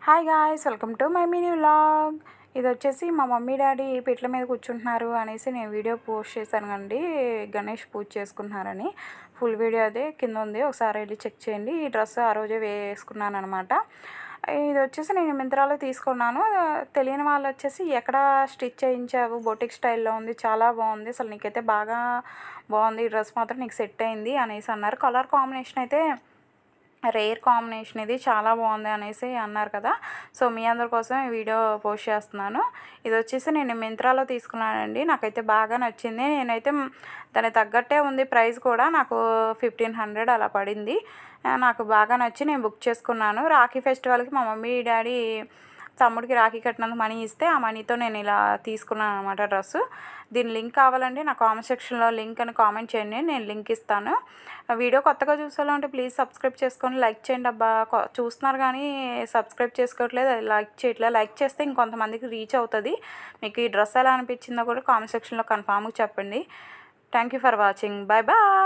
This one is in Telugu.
Hi guys, welcome to my mini vlog. ఇది వచ్చేసి మా మమ్మీ డాడీ పీటల మీద కూర్చుంటున్నారు అనేసి నేను వీడియో పోస్ట్ చేశాను అండి. గణేష్ పూజ చేసుకుంటున్నారని ఫుల్ వీడియో అదే కింద ఉంది, ఒకసారి వెళ్ళి చెక్ చేయండి. ఈ డ్రెస్ ఆ రోజే వేసుకున్నాను అనమాట. ఇది వచ్చేసి నేను మింత్రాలో తీసుకున్నాను. తెలియని వాళ్ళు వచ్చేసి ఎక్కడ స్టిచ్ చేయించావు, బొటిక్ స్టైల్లో ఉంది, చాలా బాగుంది, అసలు నీకైతే బాగా బాగుంది, ఈ డ్రెస్ మాత్రం నీకు సెట్ అయింది అనేసి అన్నారు. కలర్ కాంబినేషన్ అయితే రేర్ కాంబినేషన్, ఇది చాలా బాగుంది అనేసి అన్నారు కదా. సో మీ అందరి కోసం ఈ వీడియో పోస్ట్ చేస్తున్నాను. ఇది వచ్చేసి నేను మింత్రాలో తీసుకున్నానండి. నాకైతే బాగా నచ్చింది. నేనైతే దానికి తగ్గట్టే ఉంది ప్రైస్ కూడా, నాకు 1500 అలా పడింది. నాకు బాగా నచ్చి నేను బుక్ చేసుకున్నాను. రాఖీ ఫెస్టివల్కి మా మమ్మీ డాడీ తమ్ముడికి రాఖీ కట్టినందుకు మనీ ఇస్తే ఆ మనీతో నేను ఇలా తీసుకున్నాను అనమాట డ్రెస్సు. దీని లింక్ కావాలంటే నా కామెంట్ సెక్షన్లో లింక్ అని కామెంట్ చేయండి, నేను లింక్ ఇస్తాను. వీడియో కొత్తగా చూసేలా ప్లీజ్ సబ్స్క్రైబ్ చేసుకొని లైక్ చేయండి. అబ్బా చూస్తున్నారు కానీ సబ్స్క్రైబ్ చేసుకోవట్లేదు, లైక్ చేయట్లేదు. లైక్ చేస్తే ఇంకొంతమందికి రీచ్ అవుతుంది. మీకు ఈ డ్రెస్ ఎలా అనిపించిందో కూడా కామెంట్ సెక్షన్లో కన్ఫామ్గా చెప్పండి. Thank you for watching. Bye bye.